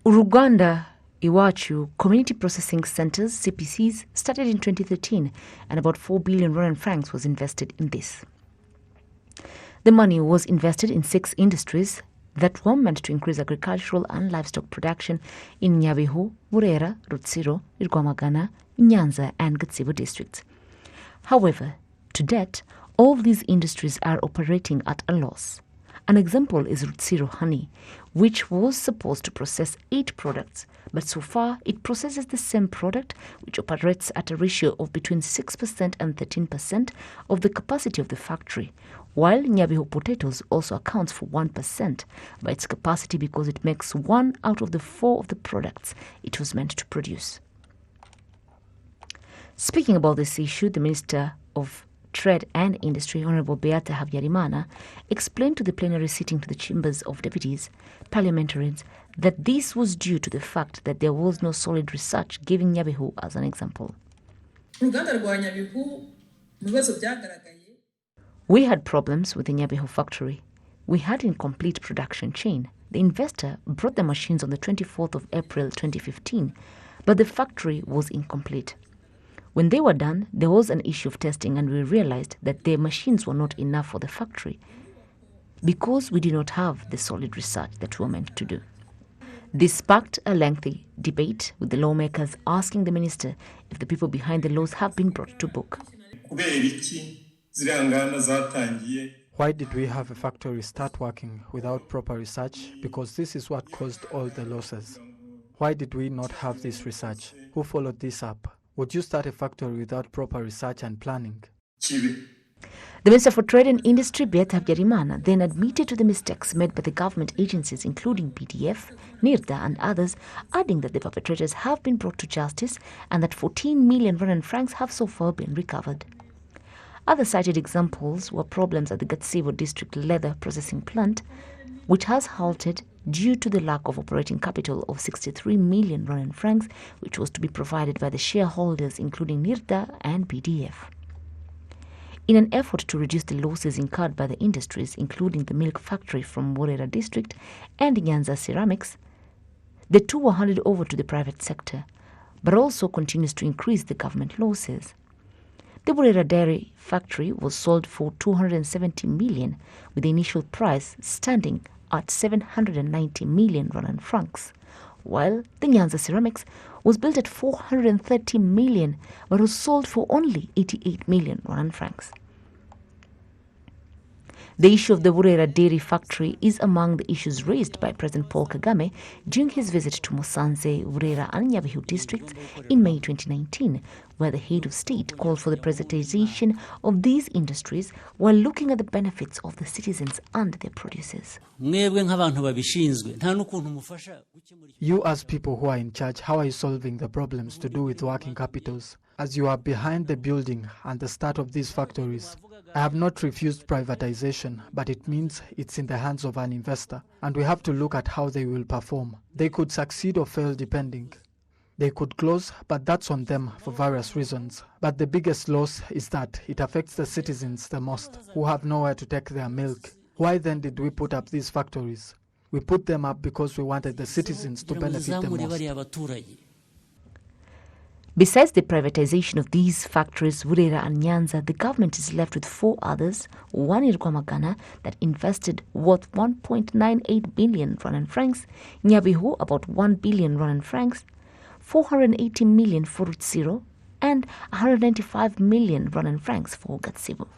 Uruganda Iwacu Community Processing Centers, CPCs, started in 2013 and about 4 billion Rwandan francs was invested in this. The money was invested in 6 industries that were meant to increase agricultural and livestock production in Nyabihu, Burera, Rutsiro, Rwamagana, Nyanza and Gatsibo districts. However, to date, all these industries are operating at a loss. An example is Rutsiro honey, which was supposed to process 8 products, but so far it processes the same product, which operates at a ratio of between 6% and 13% of the capacity of the factory, while Nyabihu potatoes also accounts for 1% by its capacity because it makes 1 out of the 4 of the products it was meant to produce. Speaking about this issue, the Minister of Trade and Industry, Honourable Beata Habyarimana, explained to the plenary sitting to the Chambers of Deputies, parliamentarians, that this was due to the fact that there was no solid research, giving Nyabihu as an example. We had problems with the Nyabihu factory. We had incomplete production chain. The investor brought the machines on the 24th of April 2015, but the factory was incomplete. When they were done, there was an issue of testing and we realized that the machines were not enough for the factory because we did not have the solid research that we were meant to do. This sparked a lengthy debate with the lawmakers asking the minister if the people behind the laws have been brought to book. Why did we have a factory start working without proper research? Because this is what caused all the losses. Why did we not have this research? Who followed this up? Would you start a factory without proper research and planning? The Minister for Trade and Industry, Beata Habyarimana, then admitted to the mistakes made by the government agencies, including PDF, NIRDA and others, adding that the perpetrators have been brought to justice and that 14 million Rwandan francs have so far been recovered. Other cited examples were problems at the Gatsibo district leather processing plant, which has halted due to the lack of operating capital of 63 million Rwandan francs, which was to be provided by the shareholders, including NIRDA and PDF. In an effort to reduce the losses incurred by the industries, including the milk factory from Burera district and Nyanza ceramics, the two were handed over to the private sector, but also continues to increase the government losses. The Burera dairy factory was sold for 270 million, with the initial price standing at 790 million Rwandan francs, while the Nyanza ceramics was built at 430 million but was sold for only 88 million Rwandan francs. The issue of the Burera dairy factory is among the issues raised by President Paul Kagame during his visit to Musanze, Burera and Nyabihu districts in May 2019, where the head of state called for the privatization of these industries while looking at the benefits of the citizens and their producers. You as people who are in charge, how are you solving the problems to do with working capitals? As you are behind the building and the start of these factories, I have not refused privatization, but it means it's in the hands of an investor, and we have to look at how they will perform. They could succeed or fail depending. They could close, but that's on them for various reasons. But the biggest loss is that it affects the citizens the most, who have nowhere to take their milk. Why then did we put up these factories? We put them up because we wanted the citizens to benefit the most. Besides the privatization of these factories, Burera and Nyanza, the government is left with 4 others, one in Rwamagana that invested worth 1.98 billion Rwandan francs, Nyabihu about 1 billion Rwandan francs, 480 million for Rutsiro, and 195 million Rwandan francs for Gatsibo.